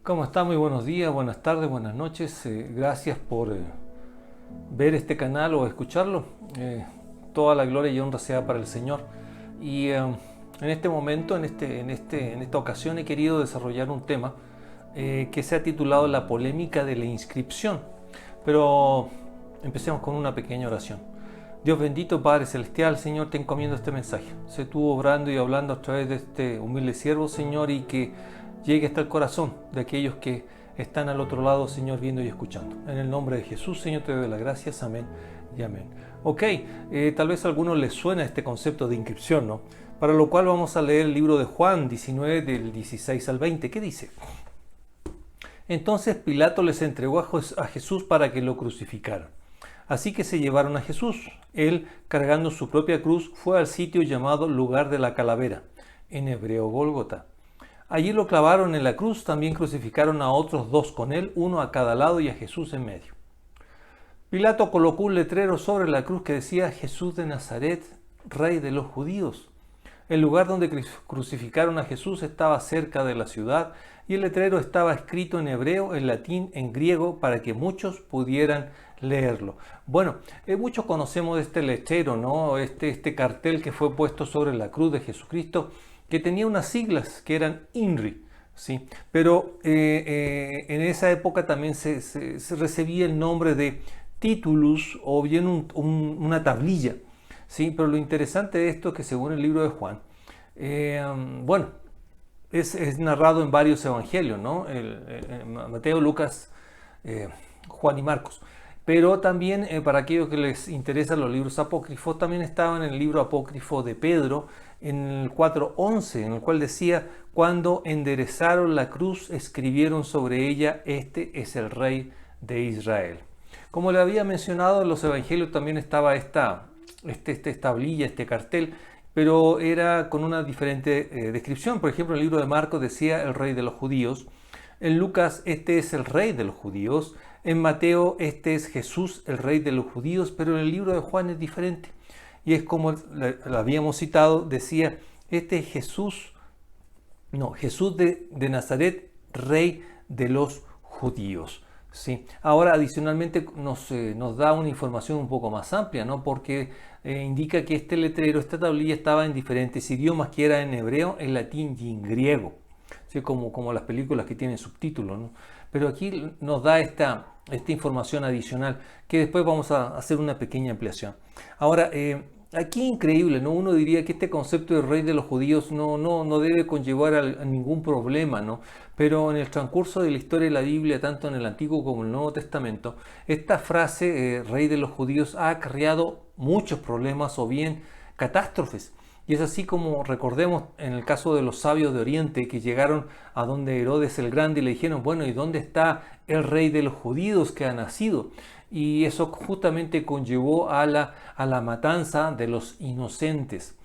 ¿Cómo está? Muy buenos días, buenas tardes, buenas noches. Gracias por ver este canal o escucharlo. Toda la gloria y honra sea para el Señor. Y en este momento, en esta ocasión, he querido desarrollar un tema que se ha titulado La polémica de la inscripción. Pero empecemos con una pequeña oración. Dios bendito, Padre Celestial, Señor, te encomiendo este mensaje. Sé tú obrando y hablando a través de este humilde siervo, Señor, y que llegue hasta el corazón de aquellos que están al otro lado, Señor, viendo y escuchando. En el nombre de Jesús, Señor, te doy las gracias. Amén y amén. Ok, tal vez a algunos les suena este concepto de inscripción, ¿no? Para lo cual vamos a leer el libro de Juan 19, del 16 al 20. ¿Qué dice? Entonces Pilato les entregó a Jesús para que lo crucificaran. Así que se llevaron a Jesús. Él, cargando su propia cruz, fue al sitio llamado Lugar de la Calavera, en hebreo Gólgota. Allí lo clavaron en la cruz, también crucificaron a otros dos con él, uno a cada lado y a Jesús en medio. Pilato colocó un letrero sobre la cruz que decía: Jesús de Nazaret, Rey de los Judíos. El lugar donde crucificaron a Jesús estaba cerca de la ciudad y el letrero estaba escrito en hebreo, en latín, en griego, para que muchos pudieran leerlo. Bueno, muchos conocemos de este letrero, ¿no? Este cartel que fue puesto sobre la cruz de Jesucristo, que tenía unas siglas que eran INRI, ¿sí? Pero en esa época también se recibía el nombre de titulus o bien una tablilla, ¿sí? Pero lo interesante de esto es que según el libro de Juan, es narrado en varios evangelios, ¿no? Mateo, Lucas, Juan y Marcos. Pero también para aquellos que les interesan los libros apócrifos, también estaban en el libro apócrifo de Pedro, en el 4:11, en el cual decía: cuando enderezaron la cruz, escribieron sobre ella: este es el Rey de Israel. Como le había mencionado, en los evangelios también estaba esta tablilla, este cartel, pero era con una diferente descripción. Por ejemplo, en el libro de Marcos decía: el Rey de los Judíos. En Lucas: este es el Rey de los Judíos. En Mateo: este es Jesús, el Rey de los Judíos. Pero en el libro de Juan es diferente. Y es como lo habíamos citado, decía: este es Jesús de Nazaret, Rey de los Judíos. ¿Sí? Ahora, adicionalmente, nos da una información un poco más amplia, ¿no? Porque indica que este letrero, esta tablilla, estaba en diferentes idiomas, que era en hebreo, en latín y en griego. ¿Sí? Como las películas que tienen subtítulos, ¿no? Pero aquí nos da esta información adicional, que después vamos a hacer una pequeña ampliación. Ahora, aquí increíble, ¿no? Uno diría que este concepto de Rey de los Judíos no debe conllevar a ningún problema, ¿no? Pero en el transcurso de la historia de la Biblia, tanto en el Antiguo como en el Nuevo Testamento, esta frase, Rey de los Judíos, ha acarreado muchos problemas o bien catástrofes. Y es así como recordemos en el caso de los sabios de Oriente, que llegaron a donde Herodes el Grande y le dijeron: bueno, ¿y dónde está el Rey de los Judíos que ha nacido? Y eso justamente conllevó a la matanza de los inocentes.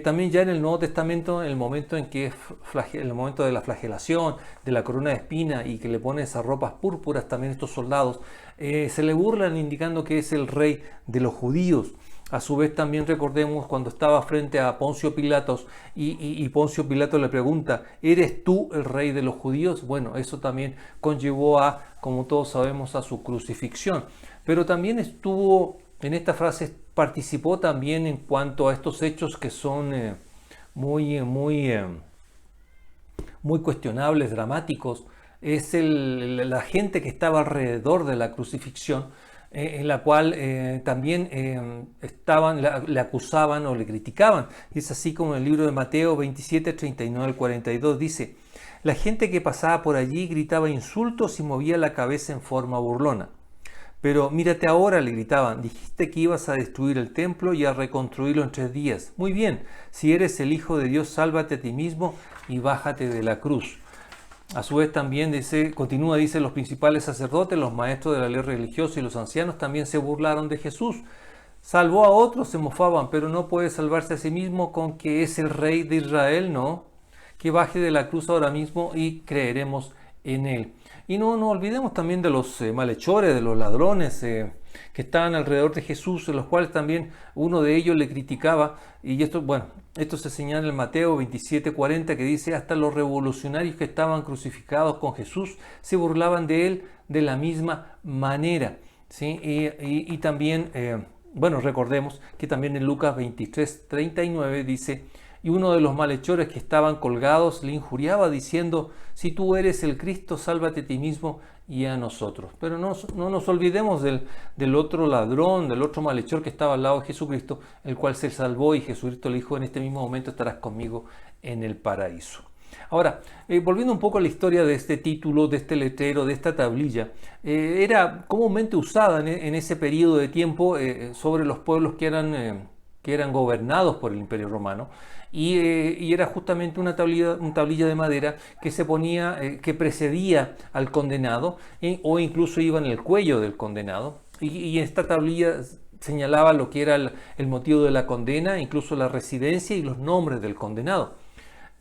También ya en el Nuevo Testamento, en el momento el momento de la flagelación, de la corona de espina, y que le ponen esas ropas púrpuras también estos soldados, se le burlan indicando que es el Rey de los Judíos. A su vez también recordemos cuando estaba frente a Poncio Pilatos y Poncio Pilato le pregunta: ¿eres tú el Rey de los Judíos? Bueno, eso también conllevó como todos sabemos, a su crucifixión. Pero también en esta frase participó también en cuanto a estos hechos que son muy cuestionables, dramáticos. Es la gente que estaba alrededor de la crucifixión, en la cual también le acusaban o le criticaban. Y es así como en el libro de Mateo 27, 39 al 42 dice: la gente que pasaba por allí gritaba insultos y movía la cabeza en forma burlona. Pero mírate ahora, le gritaban, dijiste que ibas a destruir el templo y a reconstruirlo en 3 días. Muy bien, si eres el Hijo de Dios, sálvate a ti mismo y bájate de la cruz. A su vez también dice, los principales sacerdotes, los maestros de la ley religiosa y los ancianos también se burlaron de Jesús. Salvó a otros, se mofaban, pero no puede salvarse a sí mismo con que es el Rey de Israel, ¿no? Que baje de la cruz ahora mismo y creeremos en él. Y no olvidemos también de los malhechores, de los ladrones, que estaban alrededor de Jesús, en los cuales también uno de ellos le criticaba, y esto, bueno, esto se señala en Mateo 27:40, que dice: hasta los revolucionarios que estaban crucificados con Jesús se burlaban de él de la misma manera, ¿sí? Y también, bueno, recordemos que también en Lucas 23:39 dice: y uno de los malhechores que estaban colgados le injuriaba diciendo: si tú eres el Cristo, sálvate a ti mismo y a nosotros. Pero no nos olvidemos del otro ladrón, del otro malhechor que estaba al lado de Jesucristo, el cual se salvó, y Jesucristo le dijo: en este mismo momento estarás conmigo en el paraíso. Ahora, volviendo un poco a la historia de este título, de este letrero, de esta tablilla, era comúnmente usada en ese periodo de tiempo sobre los pueblos que eran gobernados por el Imperio Romano, y era justamente una tablilla de madera que se ponía, que precedía al condenado, o incluso iba en el cuello del condenado, y esta tablilla señalaba lo que era el motivo de la condena, incluso la residencia y los nombres del condenado.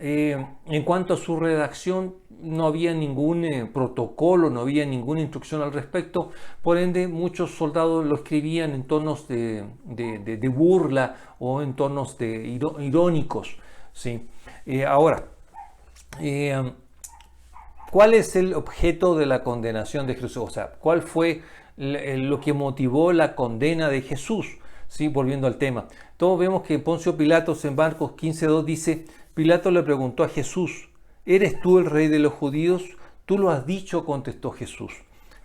En cuanto a su redacción, no había ningún protocolo, no había ninguna instrucción al respecto. Por ende, muchos soldados lo escribían en tonos de burla o en tonos irónicos, ¿sí? Ahora, ¿cuál es el objeto de la condenación de Jesús? O sea, ¿cuál fue lo que motivó la condena de Jesús? ¿Sí? Volviendo al tema. Todos vemos que Poncio Pilato en Marcos 15:2 dice: Pilato le preguntó a Jesús: ¿eres tú el rey de los judíos? Tú lo has dicho, contestó Jesús.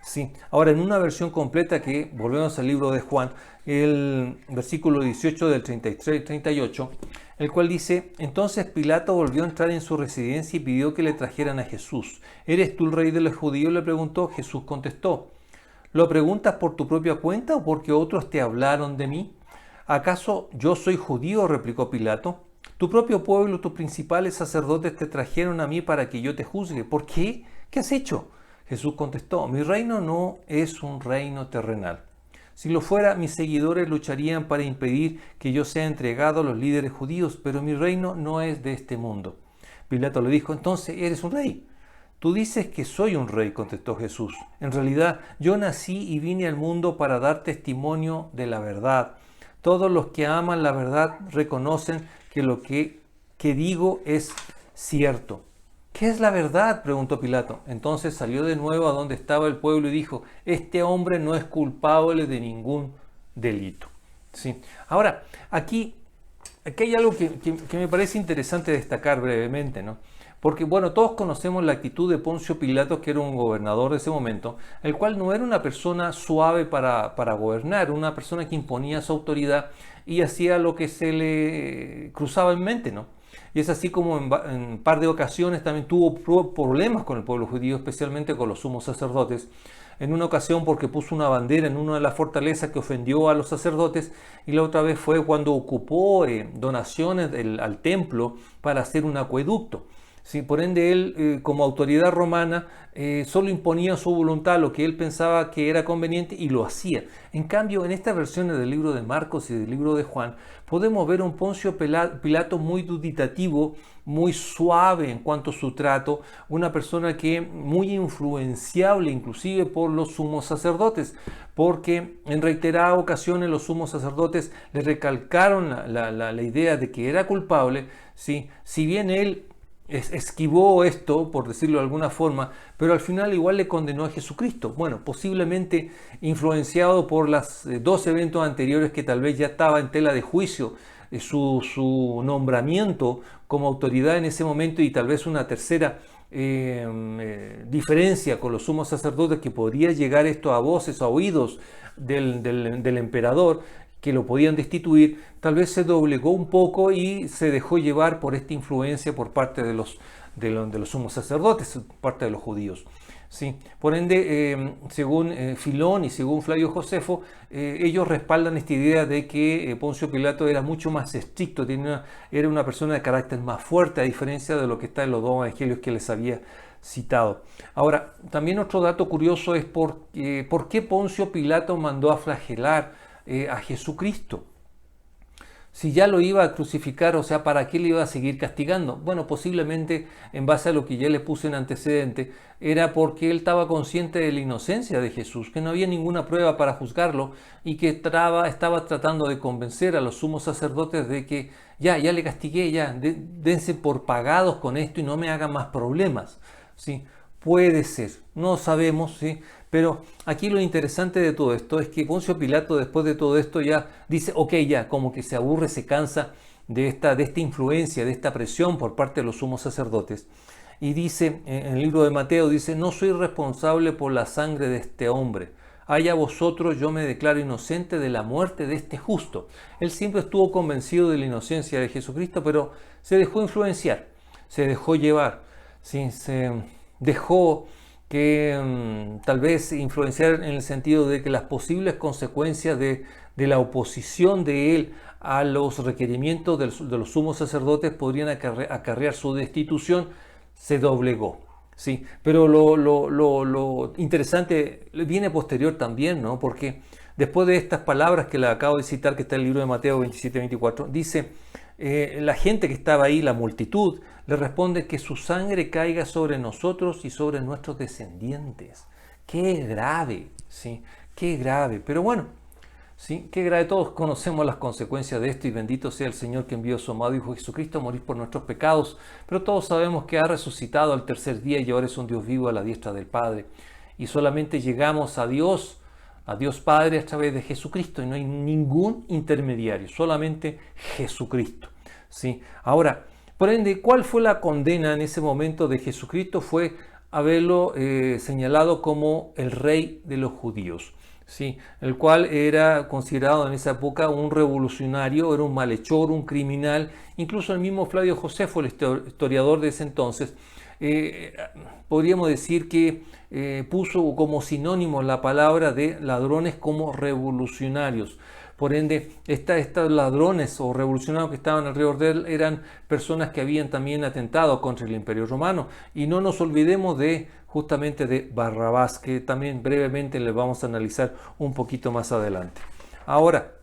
Sí. Ahora, en una versión completa, que volvemos al libro de Juan, el versículo 18 del 33 y 38, el cual dice: entonces Pilato volvió a entrar en su residencia y pidió que le trajeran a Jesús. ¿Eres tú el rey de los judíos?, le preguntó. Jesús contestó: ¿lo preguntas por tu propia cuenta o porque otros te hablaron de mí? ¿Acaso yo soy judío?, replicó Pilato. Tu propio pueblo, tus principales sacerdotes te trajeron a mí para que yo te juzgue. ¿Por qué? ¿Qué has hecho? Jesús contestó: mi reino no es un reino terrenal. Si lo fuera, mis seguidores lucharían para impedir que yo sea entregado a los líderes judíos, pero mi reino no es de este mundo. Pilato le dijo: entonces, ¿eres un rey? Tú dices que soy un rey, contestó Jesús. En realidad, yo nací y vine al mundo para dar testimonio de la verdad. Todos los que aman la verdad reconocen que lo que digo es cierto. ¿Qué es la verdad?, preguntó Pilato. Entonces salió de nuevo a donde estaba el pueblo y dijo: este hombre no es culpable de ningún delito. ¿Sí? Ahora, aquí hay algo que me parece interesante destacar brevemente, ¿no? Porque, bueno, todos conocemos la actitud de Poncio Pilato, que era un gobernador de ese momento, el cual no era una persona suave para gobernar, una persona que imponía su autoridad y hacía lo que se le cruzaba en mente, ¿no? Y es así como en un par de ocasiones también tuvo problemas con el pueblo judío, especialmente con los sumos sacerdotes. En una ocasión porque puso una bandera en una de las fortalezas que ofendió a los sacerdotes, y la otra vez fue cuando ocupó donaciones al templo para hacer un acueducto. Sí, por ende, él, como autoridad romana, solo imponía su voluntad, lo que él pensaba que era conveniente, y lo hacía. En cambio, en estas versiones del libro de Marcos y del libro de Juan, podemos ver un Poncio Pilato muy duditativo, muy suave en cuanto a su trato, una persona que muy influenciable inclusive por los sumos sacerdotes, porque en reiteradas ocasiones los sumos sacerdotes le recalcaron la idea de que era culpable, ¿sí? Si bien él esquivó esto, por decirlo de alguna forma, pero al final igual le condenó a Jesucristo. Bueno, posiblemente influenciado por los dos eventos anteriores, que tal vez ya estaba en tela de juicio su nombramiento como autoridad en ese momento, y tal vez una tercera diferencia con los sumos sacerdotes, que podría llegar esto a voces, a oídos del emperador, que lo podían destituir. Tal vez se doblegó un poco y se dejó llevar por esta influencia por parte de los sumos sacerdotes, por parte de los judíos. ¿Sí? Por ende, según Filón y según Flavio Josefo, ellos respaldan esta idea de que Poncio Pilato era mucho más estricto, era una persona de carácter más fuerte, a diferencia de lo que está en los dos evangelios que les había citado. Ahora, también otro dato curioso es por qué Poncio Pilato mandó a flagelar a Jesucristo. Si ya lo iba a crucificar, o sea, ¿para qué le iba a seguir castigando? Bueno, posiblemente en base a lo que ya le puse en antecedente, era porque él estaba consciente de la inocencia de Jesús, que no había ninguna prueba para juzgarlo y que estaba tratando de convencer a los sumos sacerdotes de que ya le castigué, dense por pagados con esto y no me hagan más problemas. ¿Sí? Puede ser, no sabemos, ¿sí? Pero aquí lo interesante de todo esto es que Poncio Pilato, después de todo esto, ya dice, ok, ya, como que se aburre, se cansa de esta influencia, de esta presión por parte de los sumos sacerdotes. Y dice, en el libro de Mateo, dice, no soy responsable por la sangre de este hombre. Haya vosotros, yo me declaro inocente de la muerte de este justo. Él siempre estuvo convencido de la inocencia de Jesucristo, pero se dejó influenciar, se dejó llevar, ¿sí? Se dejó que tal vez influenciar en el sentido de que las posibles consecuencias de la oposición de él a los requerimientos de los sumos sacerdotes podrían acarrear su destitución, se doblegó. Sí, pero lo interesante viene posterior también, ¿no? Porque después de estas palabras que le acabo de citar, que está en el libro de Mateo 27-24, dice, la gente que estaba ahí, la multitud, le responde que su sangre caiga sobre nosotros y sobre nuestros descendientes. Qué grave, ¿sí? Qué grave. Pero bueno, ¿sí? Qué grave. Todos conocemos las consecuencias de esto y bendito sea el Señor que envió a su amado Hijo Jesucristo a morir por nuestros pecados. Pero todos sabemos que ha resucitado al tercer día y ahora es un Dios vivo a la diestra del Padre. Y solamente llegamos a Dios Padre a través de Jesucristo y no hay ningún intermediario, solamente Jesucristo. ¿Sí? Ahora, por ende, ¿cuál fue la condena en ese momento de Jesucristo? Fue haberlo señalado como el rey de los judíos. Sí, el cual era considerado en esa época un revolucionario, era un malhechor, un criminal. Incluso el mismo Flavio Josefo, el historiador de ese entonces, podríamos decir que puso como sinónimo la palabra de ladrones como revolucionarios. Por ende, estos ladrones o revolucionarios que estaban alrededor de él eran personas que habían también atentado contra el Imperio Romano. Y no nos olvidemos justamente de Barrabás, que también brevemente le vamos a analizar un poquito más adelante. Ahora,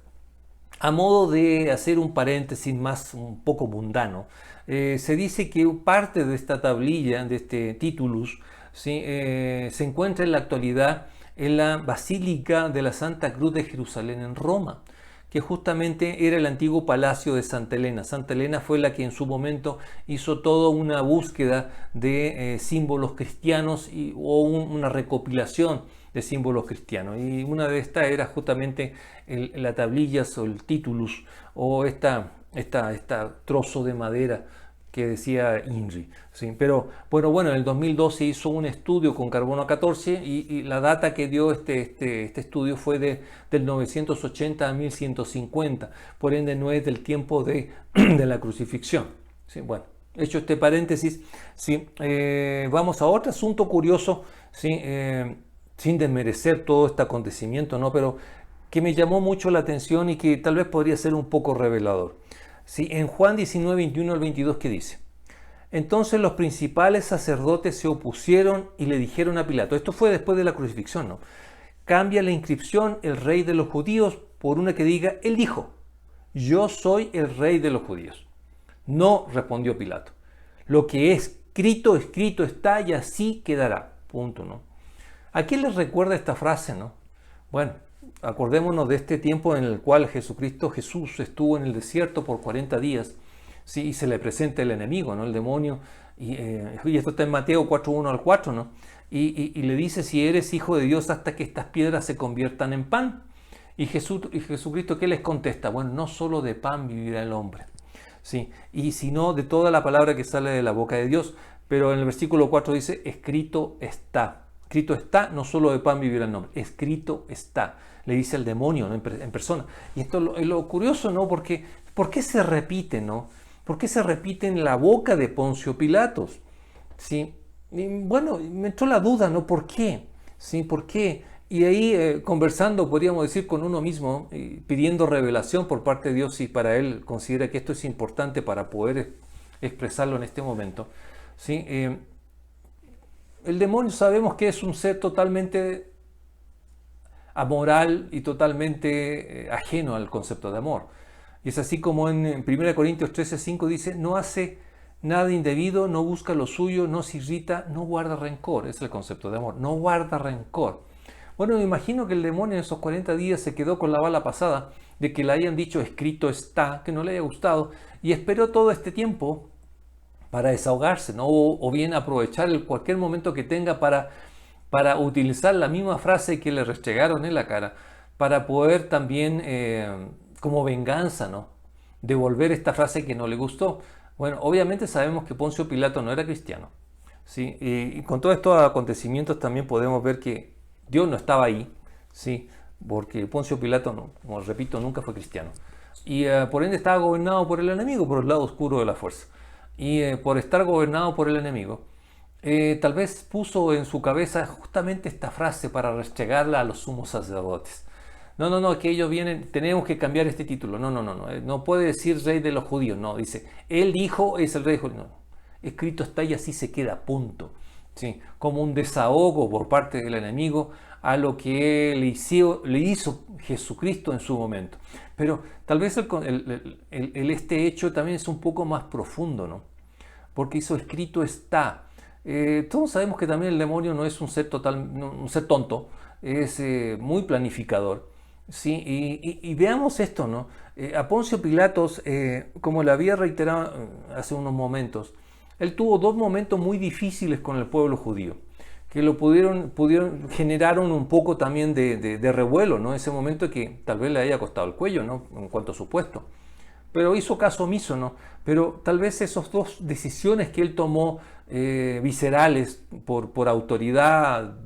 a modo de hacer un paréntesis más un poco mundano, se dice que parte de esta tablilla, de este titulus, ¿sí? Se encuentra en la actualidad en la Basílica de la Santa Cruz de Jerusalén en Roma, que justamente era el antiguo palacio de Santa Elena. Santa Elena fue la que en su momento hizo toda una búsqueda de símbolos cristianos o una recopilación de símbolos cristianos. Y una de estas era justamente la tablilla o el titulus o esta trozo de madera que decía INRI. ¿Sí? Pero bueno, en el 2012 hizo un estudio con carbono 14 y la data que dio este estudio fue del 980 a 1150, por ende no es del tiempo de la crucifixión. ¿Sí? Bueno, hecho este paréntesis, ¿sí? Vamos a otro asunto curioso, ¿sí? Sin desmerecer todo este acontecimiento, ¿no? Pero que me llamó mucho la atención y que tal vez podría ser un poco revelador. Sí, en Juan 19, 21 al 22, ¿qué dice? Entonces los principales sacerdotes se opusieron y le dijeron a Pilato, esto fue después de la crucifixión, ¿no? Cambia la inscripción el rey de los judíos por una que diga, él dijo, yo soy el rey de los judíos. No, respondió Pilato, lo que es escrito, escrito está y así quedará. Punto, ¿no? ¿A quién les recuerda esta frase, no? Bueno, acordémonos de este tiempo en el cual Jesús estuvo en el desierto por 40 días, ¿sí? Y se le presenta el enemigo, ¿no? El demonio, y esto está en Mateo 4:1 al 4, ¿no? Y le dice, si eres hijo de Dios, hasta que estas piedras se conviertan en pan. Y Jesucristo, ¿qué les contesta? Bueno, no solo de pan vivirá el hombre, ¿sí? Y sino de toda la palabra que sale de la boca de Dios. Pero en el versículo 4 dice, escrito está. Escrito está, no solo de pan vivirá el hombre, escrito está. Le dice el demonio, ¿no? en persona. Y esto es lo curioso, ¿no? Porque, ¿por qué se repite, no? ¿Por qué se repite en la boca de Poncio Pilatos? ¿Sí? Y bueno, me entró la duda, ¿no? ¿Por qué? ¿Sí? ¿Por qué? Y ahí conversando, podríamos decir, con uno mismo, pidiendo revelación por parte de Dios, si para él considera que esto es importante para poder expresarlo en este momento. ¿Sí? El demonio sabemos que es un ser totalmente amoral y totalmente ajeno al concepto de amor. Y es así como en 1 Corintios 13:5 dice, no hace nada indebido, no busca lo suyo, no se irrita, no guarda rencor. Ese es el concepto de amor, no guarda rencor. Bueno, me imagino que el demonio en esos 40 días se quedó con la bala pasada de que le hayan dicho escrito está, que no le haya gustado, y esperó todo este tiempo para desahogarse, ¿no? O bien aprovechar cualquier momento que tenga para utilizar la misma frase que le restregaron en la cara, para poder también, como venganza, ¿no? Devolver esta frase que no le gustó. Bueno, obviamente sabemos que Poncio Pilato no era cristiano, ¿sí? Y con todos estos acontecimientos también podemos ver que Dios no estaba ahí, ¿sí? Porque Poncio Pilato, no, como repito, nunca fue cristiano. Y por ende estaba gobernado por el enemigo, por el lado oscuro de la fuerza. Y por estar gobernado por el enemigo, tal vez puso en su cabeza justamente esta frase para restregarla a los sumos sacerdotes. No, no, no, que ellos vienen, tenemos que cambiar este título. No, no, no, no, no puede decir rey de los judíos, no, dice, él dijo es el rey de los judíos. No, escrito está y así se queda, punto. ¿Sí? Como un desahogo por parte del enemigo a lo que le hizo Jesucristo en su momento. Pero tal vez este hecho también es un poco más profundo, ¿no? Porque hizo escrito está. Todos sabemos que también el demonio no es un ser un ser tonto, es muy planificador. ¿Sí? Y veamos esto, ¿no? A Poncio Pilatos, como le había reiterado hace unos momentos, él tuvo dos momentos muy difíciles con el pueblo judío, que generaron un poco también de revuelo, ¿no? Ese momento que tal vez le haya costado el cuello, ¿no? En cuanto a su puesto. Pero hizo caso omiso, ¿no? Pero tal vez esas dos decisiones que él tomó viscerales por autoridad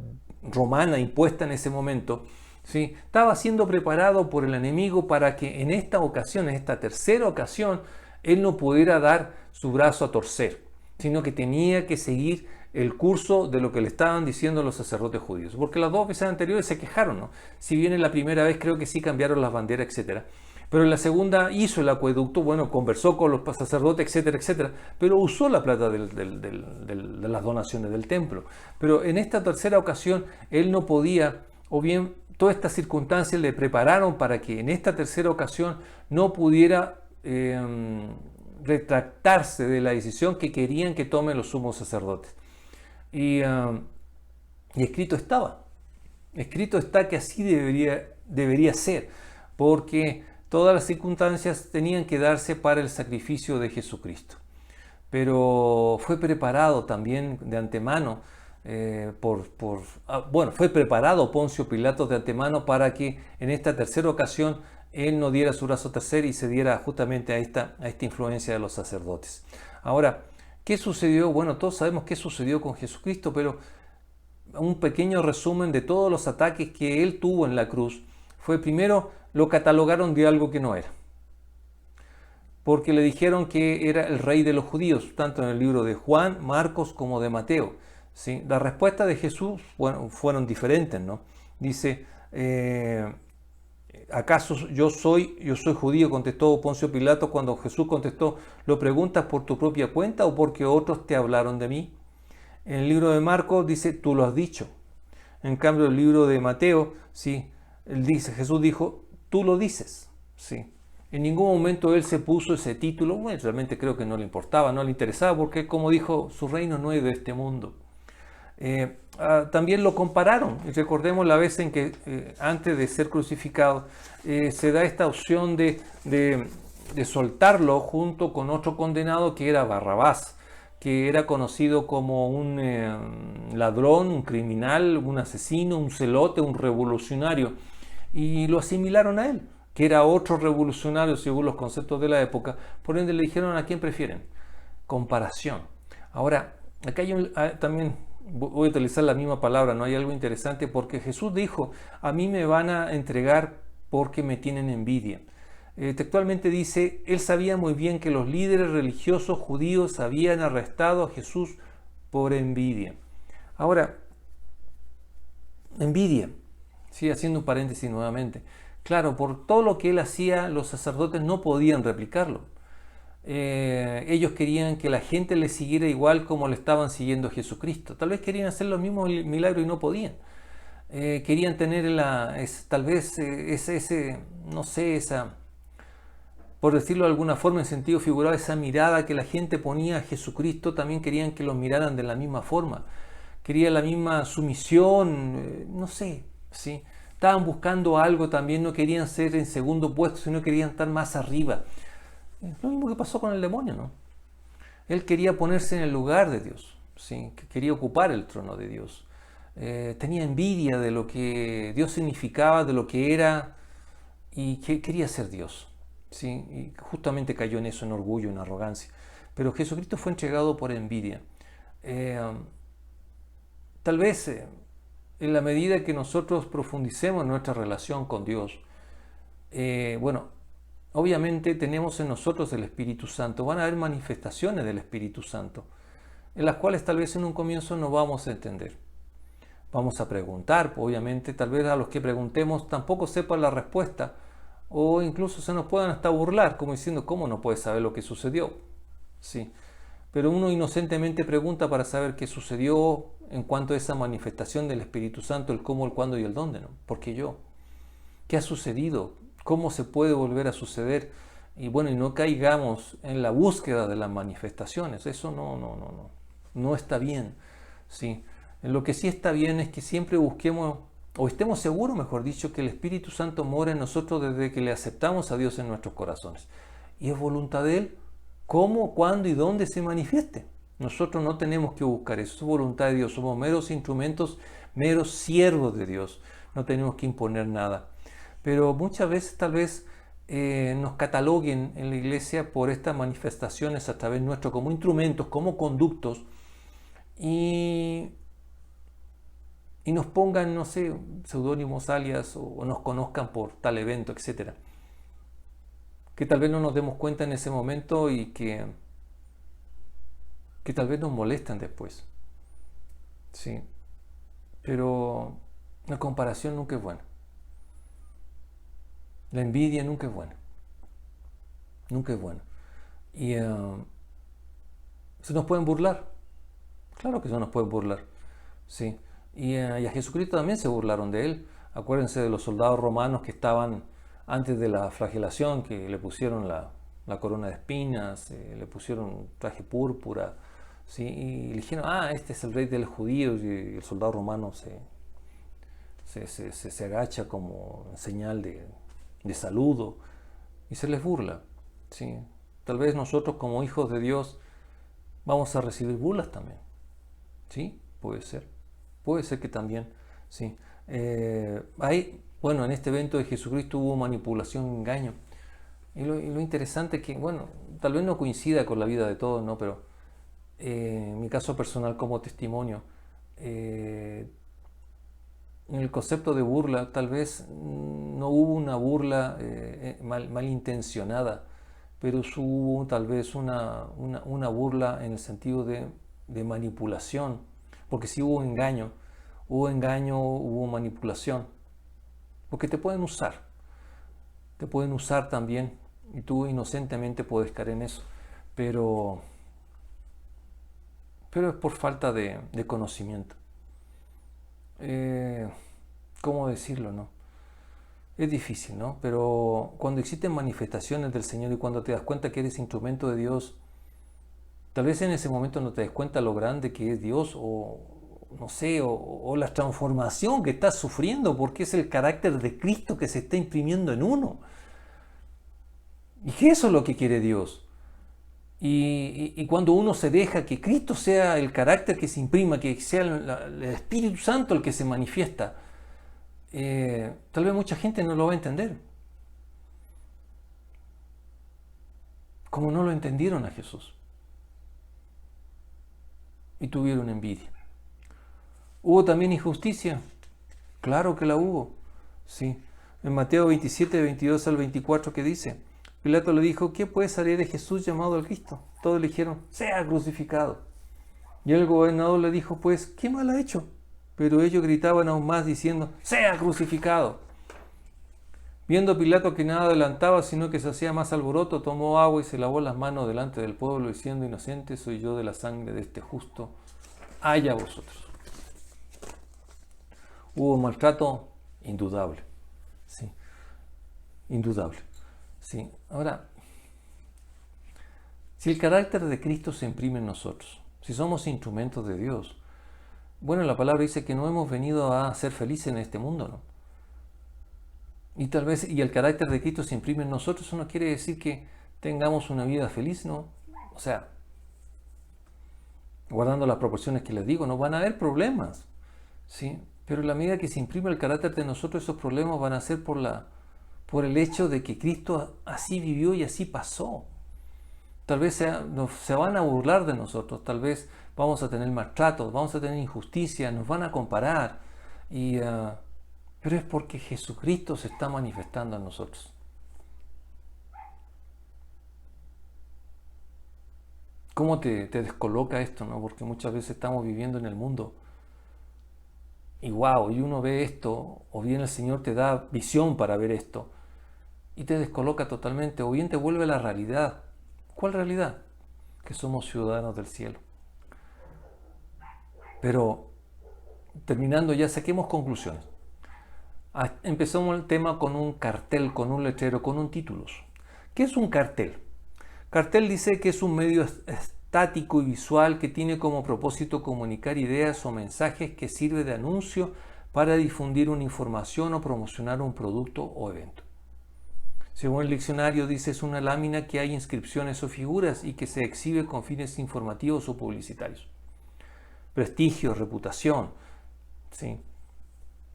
romana impuesta en ese momento, ¿sí? Estaba siendo preparado por el enemigo para que en esta ocasión, en esta tercera ocasión, él no pudiera dar su brazo a torcer, sino que tenía que seguir el curso de lo que le estaban diciendo los sacerdotes judíos. Porque las dos veces anteriores se quejaron, ¿no? Si bien en la primera vez creo que sí cambiaron las banderas, etcétera. Pero en la segunda hizo el acueducto, bueno, conversó con los sacerdotes, etcétera, etcétera, pero usó la plata de las donaciones del templo. Pero en esta tercera ocasión él no podía, o bien todas estas circunstancias le prepararon para que en esta tercera ocasión no pudiera retractarse de la decisión que querían que tomen los sumos sacerdotes. Y escrito está que así debería ser, porque todas las circunstancias tenían que darse para el sacrificio de Jesucristo. Pero fue preparado también de antemano, fue preparado Poncio Pilato de antemano para que en esta tercera ocasión él no diera su brazo a torcer y se diera justamente a esta influencia de los sacerdotes. Ahora, ¿qué sucedió? Bueno, todos sabemos qué sucedió con Jesucristo, pero un pequeño resumen de todos los ataques que él tuvo en la cruz fue: primero, lo catalogaron de algo que no era, porque le dijeron que era el rey de los judíos, tanto en el libro de Juan, Marcos como de Mateo. ¿Sí? La respuesta de Jesús, bueno, fueron diferentes, ¿no? Dice, ¿acaso yo soy judío?, contestó Poncio Pilato. Cuando Jesús contestó, ¿lo preguntas por tu propia cuenta o porque otros te hablaron de mí? En el libro de Marcos dice, tú lo has dicho. En cambio, el libro de Mateo, sí, Jesús dijo, tú lo dices. Sí. En ningún momento él se puso ese título. Bueno, realmente creo que no le importaba, no le interesaba, porque como dijo, su reino no es de este mundo. También lo compararon, y recordemos la vez en que antes de ser crucificado se da esta opción de soltarlo junto con otro condenado que era Barrabás, que era conocido como un ladrón, un criminal, un asesino, un celote, un revolucionario, y lo asimilaron a él, que era otro revolucionario según los conceptos de la época. Por ende le dijeron, ¿a quién prefieren? Comparación. Ahora, acá hay también voy a utilizar la misma palabra, no hay algo interesante, porque Jesús dijo, a mí me van a entregar porque me tienen envidia. Textualmente dice, él sabía muy bien que los líderes religiosos judíos habían arrestado a Jesús por envidia. Ahora, envidia, sí, haciendo un paréntesis nuevamente. Claro, por todo lo que él hacía, los sacerdotes no podían replicarlo. Ellos querían que la gente le siguiera igual como le estaban siguiendo a Jesucristo. Tal vez querían hacer los mismos milagros y no podían. Querían tener por decirlo de alguna forma en sentido figurado, esa mirada que la gente ponía a Jesucristo, también querían que los miraran de la misma forma. Querían la misma sumisión, no sé, ¿sí? Estaban buscando algo también, no querían ser en segundo puesto, sino querían estar más arriba. Lo mismo que pasó con el demonio, ¿no? Él quería ponerse en el lugar de Dios, ¿sí? Quería ocupar el trono de Dios. Tenía envidia de lo que Dios significaba, de lo que era, y que quería ser Dios, ¿sí? Y justamente cayó en eso, en orgullo, en arrogancia. Pero Jesucristo fue entregado por envidia. Eh, Tal vez en la medida que nosotros profundicemos nuestra relación con Dios, bueno, obviamente tenemos en nosotros el Espíritu Santo, van a haber manifestaciones del Espíritu Santo, en las cuales tal vez en un comienzo no vamos a entender. Vamos a preguntar, obviamente, tal vez a los que preguntemos tampoco sepan la respuesta, o incluso se nos puedan hasta burlar, como diciendo, ¿cómo no puedes saber lo que sucedió? Sí. Pero uno inocentemente pregunta para saber qué sucedió en cuanto a esa manifestación del Espíritu Santo, el cómo, el cuándo y el dónde, ¿no? ¿Por qué yo? ¿Qué ha sucedido? ¿Cómo se puede volver a suceder? Y bueno, y no caigamos en la búsqueda de las manifestaciones. Eso no está bien, ¿sí? Lo que sí está bien es que siempre busquemos, o estemos seguros, mejor dicho, que el Espíritu Santo mora en nosotros desde que le aceptamos a Dios en nuestros corazones. Y es voluntad de Él cómo, cuándo y dónde se manifieste. Nosotros no tenemos que buscar eso, es voluntad de Dios. Somos meros instrumentos, meros siervos de Dios. No tenemos que imponer nada. Pero muchas veces tal vez nos cataloguen en la iglesia por estas manifestaciones a través nuestro como instrumentos, como conductos, y nos pongan, no sé, seudónimos, alias, o nos conozcan por tal evento, etcétera. Que tal vez no nos demos cuenta en ese momento y que tal vez nos molesten después. Sí, pero la comparación nunca es buena. La envidia nunca es buena. Nunca es buena. Y se nos pueden burlar. Claro que se nos pueden burlar. Sí. Y a Jesucristo también se burlaron de él. Acuérdense de los soldados romanos que estaban antes de la flagelación, que le pusieron la corona de espinas, le pusieron un traje púrpura, ¿sí? Y le dijeron, este es el rey de los judíos, y el soldado romano se agacha como en señal de saludo y se les burla, ¿sí? Tal vez nosotros como hijos de Dios vamos a recibir burlas también, ¿sí? Puede ser que también, ¿sí? Bueno, en este evento de Jesucristo hubo manipulación, engaño. Y lo interesante es que, bueno, tal vez no coincida con la vida de todos, ¿no? Pero en mi caso personal como testimonio, en el concepto de burla, tal vez no hubo una burla malintencionada, pero hubo tal vez una burla en el sentido de manipulación, porque sí hubo engaño, hubo manipulación, porque te pueden usar también, y tú inocentemente puedes caer en eso, pero es por falta de conocimiento. ¿Cómo decirlo, no? Es difícil, ¿no? Pero cuando existen manifestaciones del Señor y cuando te das cuenta que eres instrumento de Dios, tal vez en ese momento no te des cuenta lo grande que es Dios, o no sé, o la transformación que estás sufriendo, porque es el carácter de Cristo que se está imprimiendo en uno. Y que eso es lo que quiere Dios. Y cuando uno se deja que Cristo sea el carácter que se imprima, que sea el Espíritu Santo el que se manifiesta, tal vez mucha gente no lo va a entender. Como no lo entendieron a Jesús. Y tuvieron envidia. ¿Hubo también injusticia? Claro que la hubo. Sí. En Mateo 27, 22 al 24, ¿qué dice? Pilato le dijo, ¿qué pues haré de Jesús llamado el Cristo? Todos le dijeron, sea crucificado. Y el gobernador le dijo, pues, ¿qué mal ha hecho? Pero ellos gritaban aún más diciendo, sea crucificado. Viendo Pilato que nada adelantaba, sino que se hacía más alboroto, tomó agua y se lavó las manos delante del pueblo, diciendo, inocente soy yo de la sangre de este justo, haya vosotros. Hubo maltrato indudable, sí, indudable. Sí. Ahora, Si el carácter de Cristo se imprime en nosotros, si somos instrumentos de Dios, bueno, la palabra dice que no hemos venido a ser felices en este mundo, ¿no? Y tal vez, y el carácter de Cristo se imprime en nosotros, eso no quiere decir que tengamos una vida feliz, ¿no? O sea, guardando las proporciones que les digo, no van a haber problemas, ¿sí? Pero en la medida que se imprime el carácter de nosotros, esos problemas van a ser por el hecho de que Cristo así vivió y así pasó. Tal vez se van a burlar de nosotros, tal vez vamos a tener maltratos, vamos a tener injusticia, nos van a comparar, pero es porque Jesucristo se está manifestando en nosotros. ¿Cómo te descoloca esto, no? Porque muchas veces estamos viviendo en el mundo y wow, y uno ve esto, o bien el Señor te da visión para ver esto, y te descoloca totalmente, o bien te vuelve a la realidad. ¿Cuál realidad? Que somos ciudadanos del cielo. Pero, terminando ya, saquemos conclusiones. Empezamos el tema con un cartel, con un letrero, con un título. ¿Qué es un cartel? Cartel dice que es un medio estático y visual que tiene como propósito comunicar ideas o mensajes que sirve de anuncio para difundir una información o promocionar un producto o evento. Según el diccionario, dice es una lámina que hay inscripciones o figuras y que se exhibe con fines informativos o publicitarios. Prestigio, reputación, ¿sí?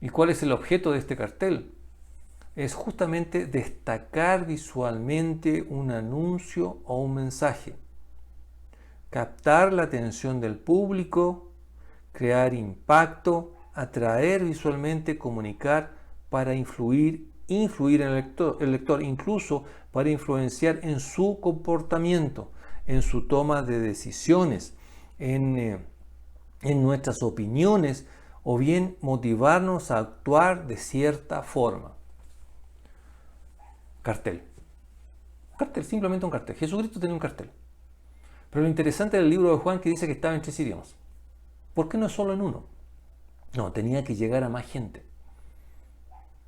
¿Y cuál es el objeto de este cartel? Es justamente destacar visualmente un anuncio o un mensaje, captar la atención del público, crear impacto, atraer visualmente, comunicar para influir en el lector, incluso para influenciar en su comportamiento, en su toma de decisiones, en nuestras opiniones, o bien motivarnos a actuar de cierta forma. Cartel. Cartel, simplemente un cartel. Jesucristo tenía un cartel. Pero lo interesante del libro de Juan que dice que estaba en 3 idiomas. ¿Por qué no solo en uno? No, tenía que llegar a más gente.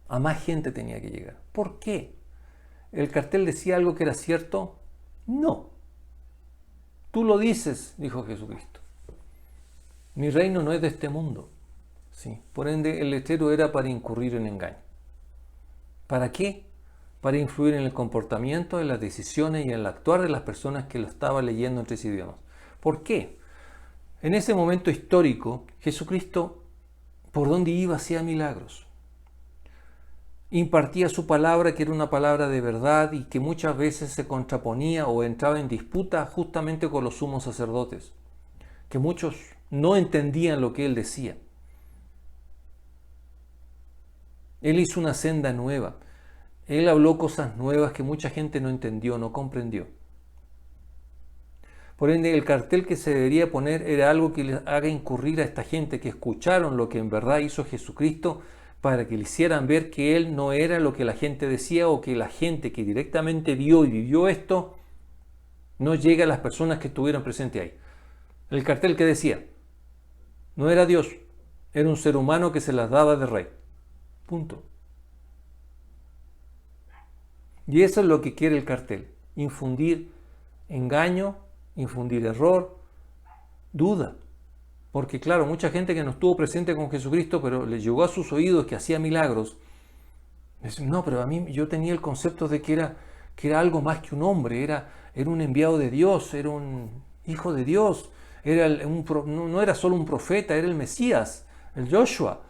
A más gente tenía que llegar. ¿Por qué? ¿El cartel decía algo que era cierto? No. Tú lo dices, dijo Jesucristo. Mi reino no es de este mundo. ¿Sí? Por ende, el letrero era para incurrir en engaño. ¿Para qué? Para influir en el comportamiento, en las decisiones y en el actuar de las personas que lo estaban leyendo en 3 idiomas. ¿Por qué? En ese momento histórico, Jesucristo, por donde iba, hacía milagros. Impartía su palabra, que era una palabra de verdad y que muchas veces se contraponía o entraba en disputa justamente con los sumos sacerdotes, que muchos no entendían lo que él decía. Él hizo una senda nueva. Él habló cosas nuevas que mucha gente no entendió, no comprendió. Por ende, el cartel que se debería poner era algo que les haga incurrir a esta gente que escucharon lo que en verdad hizo Jesucristo, para que le hicieran ver que Él no era lo que la gente decía, o que la gente que directamente vio y vivió esto no llega a las personas que estuvieron presentes ahí. El cartel que decía, no era Dios, era un ser humano que se las daba de rey. Punto. Y eso es lo que quiere el cartel, infundir engaño, infundir error, duda. Porque claro, mucha gente que no estuvo presente con Jesucristo, pero le llegó a sus oídos que hacía milagros, dice, no, pero a mí yo tenía el concepto de que era algo más que un hombre, era un enviado de Dios, era un hijo de Dios, no era solo un profeta, era el Mesías, el Joshua.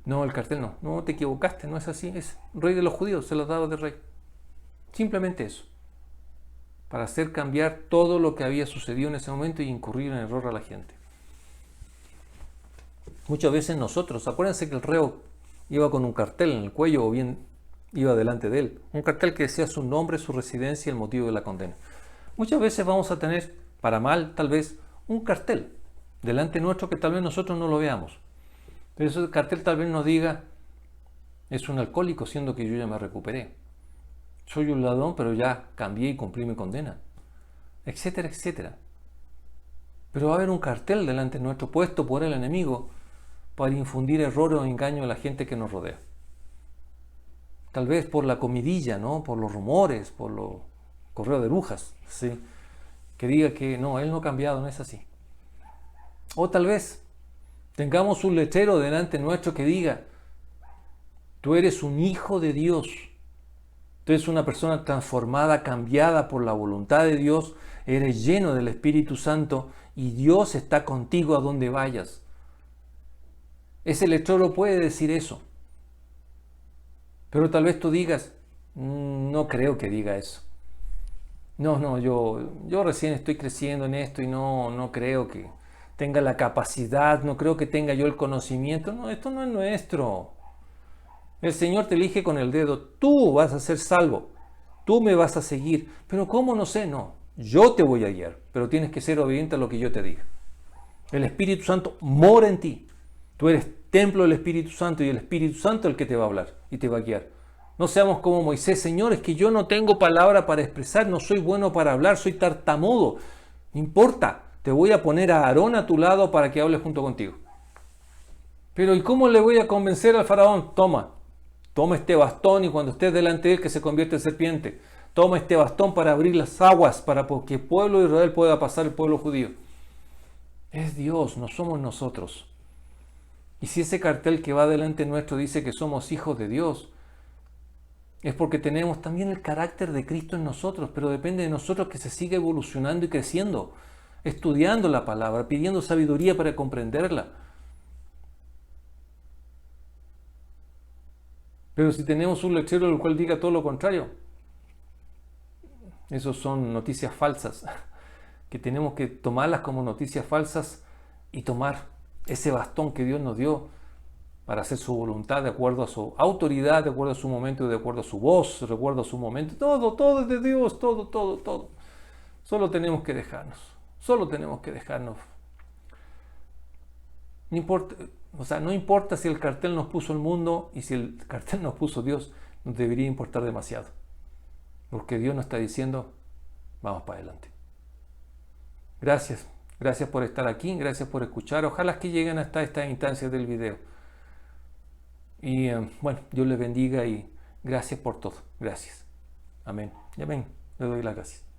No, el cartel no te equivocaste, no es así, es rey de los judíos, se los daba de rey. Simplemente eso, para hacer cambiar todo lo que había sucedido en ese momento y incurrir en error a la gente. Muchas veces nosotros, acuérdense que el reo iba con un cartel en el cuello o bien iba delante de él, un cartel que decía su nombre, su residencia y el motivo de la condena. Muchas veces vamos a tener, para mal tal vez, un cartel delante nuestro que tal vez nosotros no lo veamos. Pero ese cartel tal vez nos diga, es un alcohólico, siendo que yo ya me recuperé. Soy un ladrón, pero ya cambié y cumplí mi condena. Etcétera, etcétera. Pero va a haber un cartel delante nuestro puesto por el enemigo para infundir error o engaño a la gente que nos rodea. Tal vez por la comidilla, ¿no? Por los rumores, por correo de brujas, ¿sí? Que diga que no, él no ha cambiado, no es así. O tal vez tengamos un letrero delante nuestro que diga, tú eres un hijo de Dios, tú eres una persona transformada, cambiada por la voluntad de Dios, eres lleno del Espíritu Santo y Dios está contigo a donde vayas. Ese letrero puede decir eso. Pero tal vez tú digas, no creo que diga eso. No, yo recién estoy creciendo en esto y no creo que tenga la capacidad, no creo que tenga yo el conocimiento. No, esto no es nuestro. El Señor te elige con el dedo. Tú vas a ser salvo. Tú me vas a seguir. Pero ¿cómo? No sé. No. Yo te voy a guiar. Pero tienes que ser obediente a lo que yo te diga. El Espíritu Santo mora en ti. Tú eres templo del Espíritu Santo y el Espíritu Santo es el que te va a hablar y te va a guiar. No seamos como Moisés. Señor, es que yo no tengo palabra para expresar. No soy bueno para hablar. Soy tartamudo. No importa. Te voy a poner a Aarón a tu lado para que hable junto contigo. Pero ¿y cómo le voy a convencer al faraón? Toma este bastón y cuando estés delante de él que se convierte en serpiente. Toma este bastón para abrir las aguas, para que el pueblo de Israel pueda pasar, el pueblo judío. Es Dios, no somos nosotros. Y si ese cartel que va delante nuestro dice que somos hijos de Dios, es porque tenemos también el carácter de Cristo en nosotros, pero depende de nosotros que se siga evolucionando y creciendo, estudiando la palabra, pidiendo sabiduría para comprenderla. Pero si tenemos un letrero el cual diga todo lo contrario, esos son noticias falsas, que tenemos que tomarlas como noticias falsas y tomar ese bastón que Dios nos dio para hacer su voluntad de acuerdo a su autoridad, de acuerdo a su momento, de acuerdo a su voz, de acuerdo a su momento. Todo es de Dios, todo. Solo tenemos que dejarnos, No importa, no importa si el cartel nos puso el mundo y si el cartel nos puso Dios, nos debería importar demasiado. Porque Dios nos está diciendo, vamos para adelante. Gracias por estar aquí, gracias por escuchar. Ojalá que lleguen hasta estas instancias del video. Y bueno, Dios les bendiga y gracias por todo. Gracias. Amén. Y amén. Le doy las gracias.